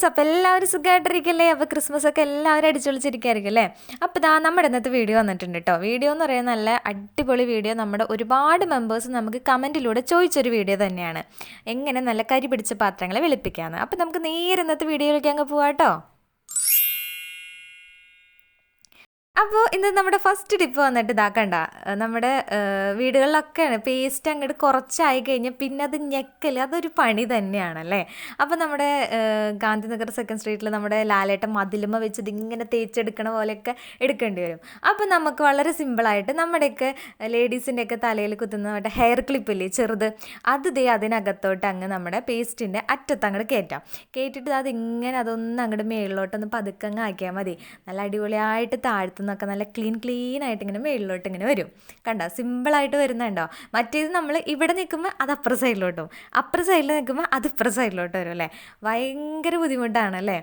അപ്പോൾ എല്ലാവരും സുഖമായിട്ടിരിക്കല്ലേ? അപ്പോൾ ക്രിസ്മസ് ഒക്കെ എല്ലാവരും അടിച്ചുപൊളിച്ചിരിക്കുകയായിരിക്കും അല്ലേ? അപ്പോൾ ഇതാ നമ്മുടെ ഇന്നത്തെ വീഡിയോ വന്നിട്ടുണ്ട് കേട്ടോ. വീഡിയോ എന്ന് പറയുന്നത് നല്ല അടിപൊളി വീഡിയോ. നമ്മുടെ ഒരുപാട് മെമ്പേഴ്സ് നമുക്ക് കമൻറ്റിലൂടെ ചോദിച്ചൊരു വീഡിയോ തന്നെയാണ്, എങ്ങനെ നല്ല കരി പിടിച്ച പാത്രങ്ങളെ വെളുപ്പിക്കാമെന്ന്. അപ്പോൾ നമുക്ക് നേരെ ഇന്നത്തെ വീഡിയോയിലേക്ക് അങ്ങ് പോവാം കേട്ടോ. അപ്പോൾ ഇന്ന് നമ്മുടെ ഫസ്റ്റ് ടിപ്പ് വന്നിട്ട് ഇതാക്കണ്ട, നമ്മുടെ വീടുകളിലൊക്കെയാണ് പേസ്റ്റ് അങ്ങോട്ട് കുറച്ചായി കഴിഞ്ഞാൽ പിന്നെ അത് ഞെക്കൽ അതൊരു പണി തന്നെയാണല്ലേ. അപ്പോൾ നമ്മുടെ ഗാന്ധിനഗർ സെക്കൻഡ് സ്ട്രീറ്റിൽ നമ്മുടെ ലാലേട്ടൻ മതിലുമ വെച്ചത് ഇങ്ങനെ തേച്ചെടുക്കണ പോലെയൊക്കെ എടുക്കേണ്ടി വരും. അപ്പോൾ നമുക്ക് വളരെ സിമ്പിളായിട്ട് നമ്മുടെയൊക്കെ ലേഡീസിൻ്റെയൊക്കെ തലയിൽ കുത്തുന്ന മറ്റേ ഹെയർ ക്ലിപ്പില്ലേ ചെറുത്, അത് അതിനകത്തോട്ട് അങ്ങ് നമ്മുടെ പേസ്റ്റിൻ്റെ അറ്റത്ത് അങ്ങോട്ട് കയറ്റിയിട്ട് അതിങ്ങനെ അതൊന്ന് അങ്ങോട്ട് മേളിലോട്ടൊന്ന് പതുക്കങ്ങ് ആക്കിയാൽ മതി. നല്ല അടിപൊളിയായിട്ട് താഴ്ത്തുന്നൊക്കെ നല്ല ക്ലീൻ ആയിട്ട് ഇങ്ങനെ മേളിലോട്ട് ഇങ്ങനെ വരും. കണ്ടോ, സിമ്പിളായിട്ട് വരുന്നുണ്ടോ? മറ്റേത് നമ്മൾ ഇവിടെ നിൽക്കുമ്പോൾ അത് അപ്പുറ സൈഡിലോട്ടും അപ്പുറ സൈഡിൽ നിൽക്കുമ്പോൾ അത് ഇപ്പുറ സൈഡിലോട്ട് വരും അല്ലേ. ഭയങ്കര ബുദ്ധിമുട്ടാണല്ലേ.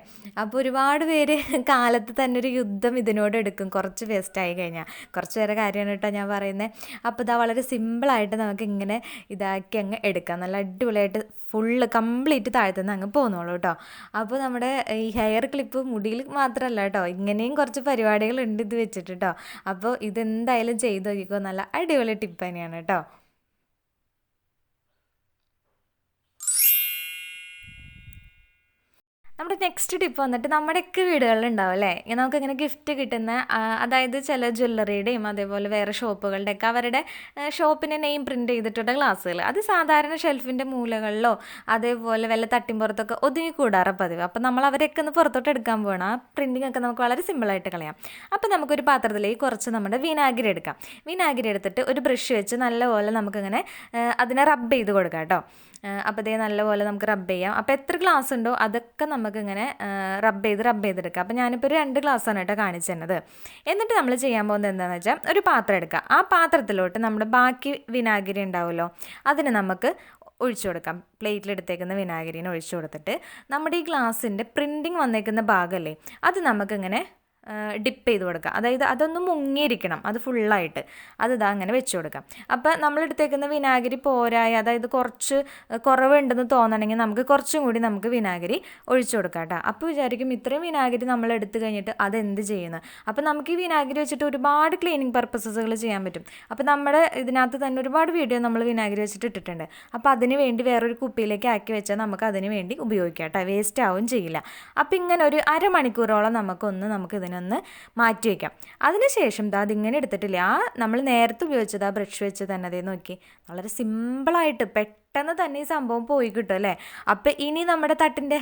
അപ്പോൾ ഒരുപാട് പേര് കാലത്ത് തന്നെ ഒരു യുദ്ധം ഇതിനോട് എടുക്കും കുറച്ച് വേസ്റ്റായി കഴിഞ്ഞാൽ. കുറച്ച് പേരെ കാര്യമാണ് കേട്ടോ ഞാൻ പറയുന്നത്. അപ്പോൾ ഇതാ വളരെ സിമ്പിളായിട്ട് നമുക്ക് ഇങ്ങനെ ഇതാക്കി അങ്ങ് എടുക്കാം. നല്ല അടിപൊളിയായിട്ട് ഫുള്ള് കംപ്ലീറ്റ് താഴ്ത്തുനിന്ന് അങ്ങ് പോകുന്നുള്ളൂ കേട്ടോ. അപ്പോൾ നമ്മുടെ ഈ ഹെയർ ക്ലിപ്പ് മുടിയിൽ മാത്രമല്ല കേട്ടോ, ഇങ്ങനെയും കുറച്ച് പരിപാടികളുണ്ട് ഇത് വെച്ചിട്ട് കേട്ടോ. അപ്പോൾ ഇതെന്തായാലും ചെയ്ത് നോക്കിക്കോ, നല്ല അടിപൊളി ടിപ്പ് തന്നെയാണ് കേട്ടോ. നമ്മുടെ നെക്സ്റ്റ് ടിപ്പ് വന്നിട്ട് നമ്മുടെയൊക്കെ വീടുകളിലുണ്ടാവും അല്ലേ, നമുക്കിങ്ങനെ ഗിഫ്റ്റ് കിട്ടുന്ന, അതായത് ചില ജ്വല്ലറിയുടെയും അതേപോലെ വേറെ ഷോപ്പുകളുടെയൊക്കെ അവരുടെ ഷോപ്പിൻ്റെ നെയിം പ്രിൻറ്റ് ചെയ്തിട്ടുള്ള ഗ്ലാസ്സുകൾ. അത് സാധാരണ ഷെൽഫിൻ്റെ മൂലകളിലോ അതേപോലെ വല്ല തട്ടിമ്പുറത്തൊക്കെ ഒതുങ്ങിക്കൂടാറ് പതിവ്. അപ്പോൾ നമ്മൾ അവരെയൊക്കെ ഒന്ന് പുറത്തോട്ട് എടുക്കാൻ പോകണം. ആ പ്രിൻറ്റിംഗ് ഒക്കെ നമുക്ക് വളരെ സിമ്പിളായിട്ട് കളയാം. അപ്പോൾ നമുക്കൊരു പാത്രത്തിലേക്ക് കുറച്ച് നമ്മുടെ വിനാഗിരി എടുക്കാം. വിനാഗിരി എടുത്തിട്ട് ഒരു ബ്രഷ് വെച്ച് നല്ലപോലെ നമുക്കിങ്ങനെ അതിനെ റബ്ബ് ചെയ്ത് കൊടുക്കാം കേട്ടോ. അപ്പോൾ ഇതേ നല്ലപോലെ നമുക്ക് റബ്ബ് ചെയ്യാം. അപ്പോൾ എത്ര ഗ്ലാസ് ഉണ്ടോ അതൊക്കെ നമുക്കിങ്ങനെ റബ്ബ് ചെയ്തെടുക്കാം. അപ്പോൾ ഞാനിപ്പോൾ ഒരു 2 ഗ്ലാസ്സാണ് കേട്ടോ കാണിച്ചു തന്നത്. എന്നിട്ട് നമ്മൾ ചെയ്യാൻ പോകുന്നത് എന്താണെന്ന് വെച്ചാൽ, ഒരു പാത്രം എടുക്കുക. ആ പാത്രത്തിലോട്ട് നമ്മുടെ ബാക്കി വിനാഗിരി ഉണ്ടാവുമല്ലോ, അതിന് നമുക്ക് ഒഴിച്ചു കൊടുക്കാം. പ്ലേറ്റിലെടുത്തേക്കുന്ന വിനാഗിരിനെ ഒഴിച്ചു കൊടുത്തിട്ട് നമ്മുടെ ഈ ഗ്ലാസിൻ്റെ പ്രിൻറ്റിങ് വന്നേക്കുന്ന ഭാഗമല്ലേ, അത് നമുക്കിങ്ങനെ ഡിപ്പ് ചെയ്ത് കൊടുക്കാം. അതായത് അതൊന്ന് മുങ്ങിയിരിക്കണം, അത് ഫുള്ളായിട്ട് അതിതാ അങ്ങനെ വെച്ച് കൊടുക്കാം. അപ്പോൾ നമ്മളെടുത്തേക്കുന്ന വിനാഗിരി പോരായ, അതായത് കുറച്ച് കുറവുണ്ടെന്ന് തോന്നണമെങ്കിൽ നമുക്ക് കുറച്ചും കൂടി നമുക്ക് വിനാഗിരി ഒഴിച്ചു കൊടുക്കാം കേട്ടോ. അപ്പോൾ വിചാരിക്കും ഇത്രയും വിനാഗിരി നമ്മൾ എടുത്തു കഴിഞ്ഞിട്ട് അതെന്ത് ചെയ്യുന്നത്. അപ്പോൾ നമുക്ക് ഈ വിനാഗിരി വെച്ചിട്ട് ഒരുപാട് ക്ലീനിങ് പർപ്പസസുകൾ ചെയ്യാൻ പറ്റും. അപ്പോൾ നമ്മുടെ ഇതിനകത്ത് തന്നെ ഒരുപാട് വീഡിയോ നമ്മൾ വിനാഗിരി വെച്ചിട്ട് ഇട്ടിട്ടുണ്ട്. അപ്പോൾ അതിന് വേണ്ടി വേറൊരു കുപ്പിയിലേക്ക് ആക്കി വെച്ചാൽ നമുക്ക് അതിന് വേണ്ടി ഉപയോഗിക്കാം കേട്ടോ, വേസ്റ്റ് ആവും ചെയ്യില്ല. അപ്പോൾ ഇങ്ങനെ ഒരു അരമണിക്കൂറോളം നമുക്ക് ഇതിനൊന്ന് മാറ്റി വയ്ക്കാം. അതിനുശേഷം അതിങ്ങനെ എടുത്തിട്ടില്ല, ആ നമ്മൾ നേരത്തെ ഉപയോഗിച്ചത് ആ ബ്രഷ് വെച്ച് തന്നെ അതേ നോക്കി വളരെ സിമ്പിളായിട്ട് പെട്ടെന്ന് തന്നെ ഈ സംഭവം പോയി കിട്ടും അല്ലേ. അപ്പം ഇനി നമ്മുടെ തട്ടിൻ്റെ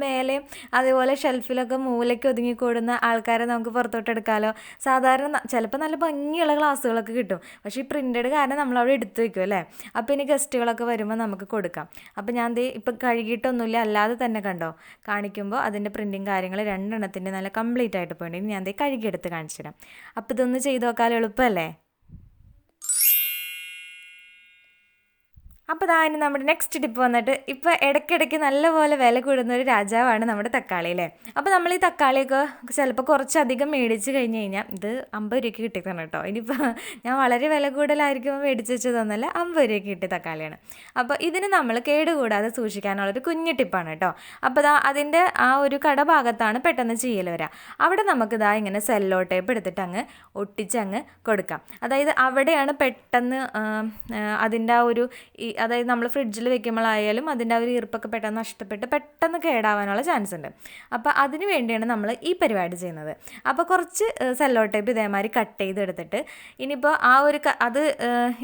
മേലെ അതേപോലെ ഷെൽഫിലൊക്കെ മൂലയ്ക്ക് ഒതുങ്ങിക്കൂടുന്ന ആൾക്കാരെ നമുക്ക് പുറത്തോട്ട് എടുക്കാമല്ലോ. സാധാരണ ചിലപ്പോൾ നല്ല ഭംഗിയുള്ള ഗ്ലാസ്സുകളൊക്കെ കിട്ടും, പക്ഷേ ഈ പ്രിൻറ്റഡ് കാരണം നമ്മളവിടെ എടുത്തു വയ്ക്കും അല്ലേ. അപ്പോൾ ഇനി ഗസ്റ്റുകളൊക്കെ വരുമ്പോൾ നമുക്ക് കൊടുക്കാം. അപ്പോൾ ഞാൻ ഇപ്പം കഴുകിയിട്ടൊന്നുമില്ല, അല്ലാതെ തന്നെ കണ്ടോ കാണിക്കുമ്പോൾ അതിൻ്റെ പ്രിൻറ്റിങ് കാര്യങ്ങൾ 2 എണ്ണത്തിൻ്റെ നല്ല കംപ്ലീറ്റ് ആയിട്ട് പോയിട്ട് ഞാൻ കഴുകിയെടുത്ത് കാണിച്ചു തരാം. അപ്പോൾ ഇതൊന്ന് ചെയ്ത് നോക്കാൻ എളുപ്പമല്ലേ. അപ്പോൾ ഇനി നമ്മുടെ നെക്സ്റ്റ് ടിപ്പ് വന്നിട്ട്, ഇപ്പോൾ ഇടയ്ക്കിടയ്ക്ക് നല്ലപോലെ വില കൂടുന്ന ഒരു രാജാവാണ് നമ്മുടെ തക്കാളി അല്ലേ. അപ്പോൾ നമ്മൾ ഈ തക്കാളിയൊക്കെ ചിലപ്പോൾ കുറച്ചധികം മേടിച്ച് കഴിഞ്ഞ് കഴിഞ്ഞാൽ, ഇത് 50 രൂപയ്ക്ക് കിട്ടിയതാണ് കേട്ടോ. ഇനിയിപ്പോൾ ഞാൻ വളരെ വില കൂടുതലായിരിക്കുമ്പോൾ മേടിച്ച് വെച്ചതൊന്നുമല്ല, 50 രൂപയ്ക്ക് കിട്ടിയ തക്കാളിയാണ്. അപ്പോൾ ഇതിന് നമ്മൾ കേടുകൂടാതെ സൂക്ഷിക്കാനുള്ളൊരു കുഞ്ഞു ടിപ്പാണ് കേട്ടോ. അപ്പോൾ അതിൻ്റെ ആ ഒരു കടഭാഗത്താണ് പെട്ടെന്ന് ചെയ്യൽ വരിക. അവിടെ നമുക്ക് ഇങ്ങനെ സെല്ലോ ടേപ്പ് എടുത്തിട്ട് അങ്ങ് ഒട്ടിച്ച് അങ്ങ് കൊടുക്കാം. അതായത് അവിടെയാണ് പെട്ടെന്ന് അതിൻ്റെ ആ ഒരു അതായത് നമ്മൾ ഫ്രിഡ്ജിൽ വെക്കുമ്പോഴായാലും അതിൻ്റെ ആ ഒരു ഈർപ്പൊക്കെ പെട്ടെന്ന് നഷ്ടപ്പെട്ട് പെട്ടെന്ന് കേടാവാനുള്ള ചാൻസ് ഉണ്ട്. അപ്പോൾ അതിന് വേണ്ടിയാണ് നമ്മൾ ഈ പരിപാടി ചെയ്യുന്നത്. അപ്പോൾ കുറച്ച് സെല്ലോ ടേപ്പ് ഇതേമാതിരി കട്ട് ചെയ്തെടുത്തിട്ട്, ഇനിയിപ്പോൾ ആ ഒരു അത്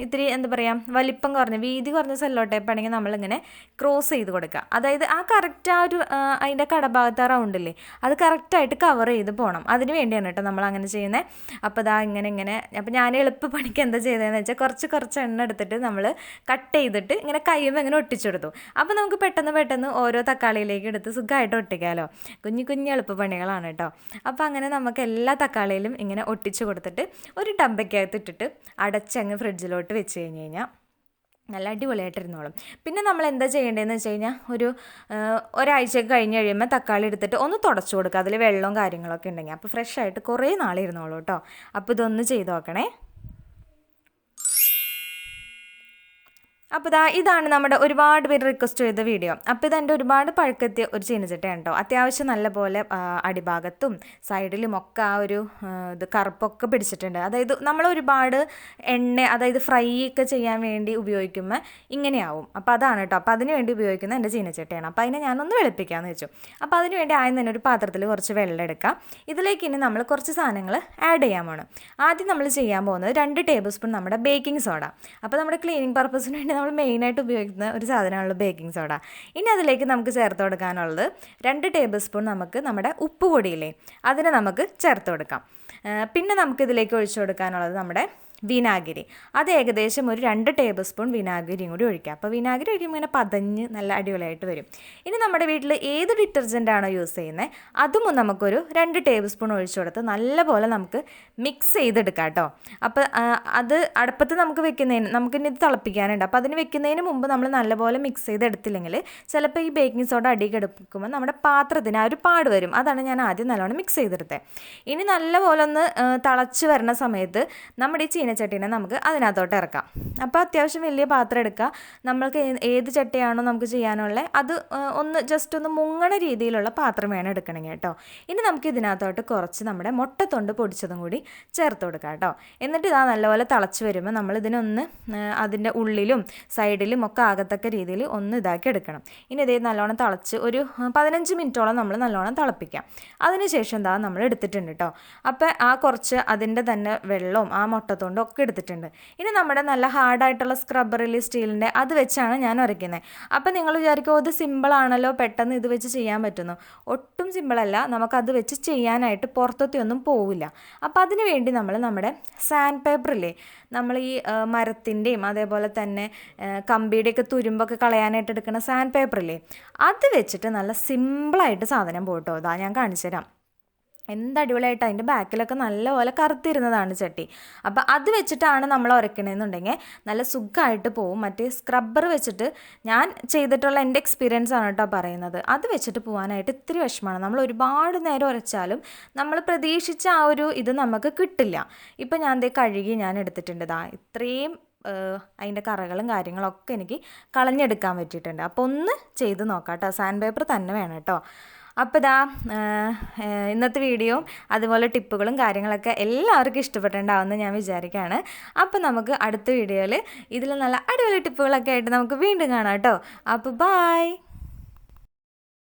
ഇത്തിരി എന്താ പറയുക വലിപ്പം കുറഞ്ഞ വീതി കുറഞ്ഞ സെല്ലോ ടേപ്പ് ആണെങ്കിൽ നമ്മളിങ്ങനെ ക്രോസ് ചെയ്ത് കൊടുക്കുക. അതായത് ആ കറക്റ്റ് ആ ഒരു അതിൻ്റെ കടഭാഗത്ത് ആ റൗണ്ടില്ലേ അത് കറക്റ്റായിട്ട് കവർ ചെയ്ത് പോകണം. അതിന് വേണ്ടിയാണ് കേട്ടോ നമ്മൾ അങ്ങനെ ചെയ്യുന്നത്. അപ്പോൾ ഇങ്ങനെ അപ്പോൾ ഞാൻ എളുപ്പപ്പണിക്ക് എന്താ ചെയ്തതെന്ന് വെച്ചാൽ, കുറച്ച് എണ്ണ എടുത്തിട്ട് നമ്മൾ കട്ട് ചെയ്തിട്ട് ഇങ്ങനെ കയ്യുമ്പോൾ ഇങ്ങനെ ഒട്ടിച്ചെടുത്തു. അപ്പോൾ നമുക്ക് പെട്ടെന്ന് ഓരോ തക്കാളിയിലേക്ക് എടുത്ത് സുഖമായിട്ട് ഒട്ടിക്കാമല്ലോ. കുഞ്ഞു എളുപ്പപ്പണികളാണ് കേട്ടോ. അപ്പോൾ അങ്ങനെ നമുക്ക് എല്ലാ തക്കാളിയിലും ഇങ്ങനെ ഒട്ടിച്ച് കൊടുത്തിട്ട് ഒരു ടമ്പയ്ക്കകത്ത് ഇട്ടിട്ട് അടച്ചങ്ങ് ഫ്രിഡ്ജിലോട്ട് വെച്ച് കഴിഞ്ഞാൽ നല്ല അടിപൊളിയായിട്ടിരുന്നോളും. പിന്നെ നമ്മൾ എന്താ ചെയ്യേണ്ടതെന്ന് വെച്ച് കഴിഞ്ഞാൽ, ഒരാഴ്ചയൊക്കെ കഴിഞ്ഞ് കഴിയുമ്പോൾ തക്കാളി എടുത്തിട്ട് ഒന്ന് തുടച്ചു കൊടുക്കുക, അതിൽ വെള്ളവും കാര്യങ്ങളൊക്കെ ഉണ്ടെങ്കിൽ. അപ്പോൾ ഫ്രഷ് ആയിട്ട് കുറേ നാളിരുന്നോളൂ കേട്ടോ. അപ്പോൾ ഇതൊന്ന് ചെയ്ത് നോക്കണേ. അപ്പോൾ ഇതാണ് നമ്മുടെ ഒരുപാട് പേര് റിക്വസ്റ്റ് ചെയ്ത വീഡിയോ. അപ്പോൾ ഇതെൻ്റെ ഒരുപാട് പഴക്കത്തിയ ഒരു ചീനച്ചട്ടയാണ് കേട്ടോ. അത്യാവശ്യം നല്ലപോലെ അടിഭാഗത്തും സൈഡിലും ഒക്കെ ആ ഒരു ഇത് കറുപ്പൊക്കെ പിടിച്ചിട്ടുണ്ട്. അതായത് നമ്മൾ ഒരുപാട് എണ്ണ, അതായത് ഫ്രൈ ഒക്കെ ചെയ്യാൻ വേണ്ടി ഉപയോഗിക്കുമ്പോൾ ഇങ്ങനെയാവും. അപ്പോൾ അതാണ് കേട്ടോ. അപ്പോൾ അതിന് വേണ്ടി ഉപയോഗിക്കുന്ന എൻ്റെ ചീനച്ചട്ടയാണ്. അപ്പോൾ അതിനെ ഞാനൊന്ന് വെളുപ്പിക്കാമെന്ന് വെച്ചു. അപ്പോൾ അതിന് വേണ്ടി ആദ്യം തന്നെ ഒരു പാത്രത്തിൽ കുറച്ച് വെള്ളം എടുക്കാം. ഇതിലേക്ക് ഇനി നമ്മൾ കുറച്ച് സാധനങ്ങൾ ആഡ് ചെയ്യാൻ പോകണം. ആദ്യം നമ്മൾ ചെയ്യാൻ പോകുന്നത് 2 ടേബിൾ സ്പൂൺ നമ്മുടെ ബേക്കിംഗ് സോഡ. അപ്പോൾ നമ്മുടെ ക്ലീനിങ് പർപ്പസിന് വേണ്ടി നമ്മൾ മെയിനായിട്ട് ഉപയോഗിക്കുന്ന ഒരു സാധനമാണല്ലോ ബേക്കിംഗ് സോഡ. ഇനി അതിലേക്ക് നമുക്ക് ചേർത്ത് കൊടുക്കാനുള്ളത് 2 ടേബിൾ സ്പൂൺ നമുക്ക് നമ്മുടെ ഉപ്പ് പൊടിയില്ലേ, അതിനെ നമുക്ക് ചേർത്ത് കൊടുക്കാം. പിന്നെ നമുക്കിതിലേക്ക് ഒഴിച്ചു കൊടുക്കാനുള്ളത് നമ്മുടെ വിനാഗിരി. അത് ഏകദേശം ഒരു 2 ടേബിൾ സ്പൂൺ വിനാഗിരിയും കൂടി ഒഴിക്കുക. അപ്പോൾ വിനാഗിരി ഒഴിക്കുമ്പോൾ ഇങ്ങനെ പതഞ്ഞ് നല്ല അടിപൊളിയായിട്ട് വരും. ഇനി നമ്മുടെ വീട്ടിൽ ഏത് ഡിറ്റർജൻ്റാണോ യൂസ് ചെയ്യുന്നത് അതും നമുക്കൊരു 2 ടേബിൾ സ്പൂൺ ഒഴിച്ചു കൊടുത്ത് നല്ലപോലെ നമുക്ക് മിക്സ് ചെയ്തെടുക്കാം കേട്ടോ. അപ്പോൾ അത് അടുപ്പത്ത് നമുക്കിനി ഇത് തിളപ്പിക്കാനുണ്ട്. അപ്പോൾ അതിന് വെക്കുന്നതിന് മുമ്പ് നമ്മൾ നല്ലപോലെ മിക്സ് ചെയ്തെടുത്തില്ലെങ്കിൽ ചിലപ്പോൾ ഈ ബേക്കിംഗ് സോഡ അടിയിൽ എടുക്കുമ്പോൾ നമ്മുടെ പാത്രത്തിന് ആ ഒരു പാട് വരും. അതാണ് ഞാൻ ആദ്യം നല്ലോണം മിക്സ് ചെയ്തെടുത്തത്. ഇനി നല്ലപോലെ ഒന്ന് തിളച്ച് വരുന്ന സമയത്ത് നമ്മുടെ ഈ ചട്ടിനെ നമുക്ക് അതിനകത്തോട്ട് ഇറക്കാം. അപ്പോൾ അത്യാവശ്യം വലിയ പാത്രം എടുക്കുക. നമ്മൾക്ക് ഏത് ചട്ടിയാണോ നമുക്ക് ചെയ്യാനുള്ളത് അത് ജസ്റ്റ് ഒന്ന് മുങ്ങണ രീതിയിലുള്ള പാത്രം വേണം എടുക്കണമെങ്കിൽ കേട്ടോ. ഇനി നമുക്ക് ഇതിനകത്തോട്ട് കുറച്ച് നമ്മുടെ മുട്ടത്തൊണ്ട് പൊടിച്ചതും കൂടി ചേർത്ത് കൊടുക്കാം കേട്ടോ. എന്നിട്ട് നല്ലപോലെ തിളച്ച് വരുമ്പോൾ നമ്മൾ ഇതിനൊന്ന് അതിൻ്റെ ഉള്ളിലും സൈഡിലും ഒക്കെ ആകത്തക്ക രീതിയിൽ ഒന്ന് ഇതാക്കി എടുക്കണം. ഇനി ഇതേ നല്ലോണം തിളച്ച് ഒരു 15 മിനിറ്റോളം നമ്മൾ നല്ലോണം തിളപ്പിക്കാം. അതിനുശേഷം നമ്മൾ എടുത്തിട്ടുണ്ട് കേട്ടോ. അപ്പോൾ കുറച്ച് അതിൻ്റെ തന്നെ വെള്ളവും ആ മുട്ടത്തൊണ്ടും ഒക്കെ എടുത്തിട്ടുണ്ട്. ഇനി നമ്മുടെ നല്ല ഹാർഡായിട്ടുള്ള സ്ക്രബ്ബറിൽ സ്റ്റീലിൻ്റെ അത് വെച്ചാണ് ഞാൻ ഉരയ്ക്കുന്നത്. അപ്പോൾ നിങ്ങൾ വിചാരിക്കും ഇത് സിമ്പിളാണല്ലോ, പെട്ടെന്ന് ഇത് വെച്ച് ചെയ്യാൻ പറ്റുന്നു. ഒട്ടും സിമ്പിളല്ല. നമുക്കത് വെച്ച് ചെയ്യാനായിട്ട് പുറത്തൊന്നും പോവില്ല. അപ്പോൾ അതിന് വേണ്ടി നമ്മുടെ സാൻഡ് പേപ്പറില്ലേ, നമ്മൾ ഈ മരത്തിൻ്റെയും അതേപോലെ തന്നെ കമ്പിയുടെയൊക്കെ തുരുമ്പൊക്കെ കളയാനായിട്ട് എടുക്കുന്ന സാൻഡ് പേപ്പറില്ലേ, അത് വെച്ചിട്ട് നല്ല സിമ്പിളായിട്ട് സാധനം പോട്ടോ. ഞാൻ കാണിച്ചു തരാം. എന്തടിപൊളിയായിട്ട് അതിൻ്റെ ബാക്കിലൊക്കെ നല്ലപോലെ കറുത്തിരുന്നതാണ് ചട്ടി. അപ്പോൾ അത് വെച്ചിട്ടാണ് നമ്മൾ ഉരയ്ക്കണമെന്നുണ്ടെങ്കിൽ നല്ല സുഖമായിട്ട് പോവും. മറ്റേ സ്ക്രബ്ബർ വെച്ചിട്ട് ഞാൻ ചെയ്തിട്ടുള്ള എൻ്റെ എക്സ്പീരിയൻസ് ആണ് കേട്ടോ പറയുന്നത്. അത് വെച്ചിട്ട് പോകാനായിട്ട് ഇത്തിരി വിഷമമാണ്. നമ്മൾ ഒരുപാട് നേരം ഉരച്ചാലും നമ്മൾ പ്രതീക്ഷിച്ച ആ ഒരു ഇത് നമുക്ക് കിട്ടില്ല. ഇപ്പം ഞാൻ കഴുകി ഞാൻ എടുത്തിട്ടുണ്ട്. ഇത്രയും അതിൻ്റെ കറകളും കാര്യങ്ങളൊക്കെ എനിക്ക് കളഞ്ഞെടുക്കാൻ പറ്റിയിട്ടുണ്ട്. അപ്പോൾ ഒന്ന് ചെയ്ത് നോക്കാം കേട്ടോ. സാൻഡ് പേപ്പർ തന്നെ വേണം കേട്ടോ. അപ്പോൾ ഇന്നത്തെ വീഡിയോ അതുപോലെ ടിപ്പുകളും കാര്യങ്ങളൊക്കെ എല്ലാവർക്കും ഇഷ്ടപ്പെട്ടിട്ടുണ്ടാവുമെന്ന് ഞാൻ വിചാരിക്കുകയാണ്. അപ്പോൾ നമുക്ക് അടുത്ത വീഡിയോയിൽ ഇതിൽ നല്ല അടിപൊളി ടിപ്പുകളൊക്കെ ആയിട്ട് നമുക്ക് വീണ്ടും കാണാം കേട്ടോ. അപ്പോൾ ബൈ.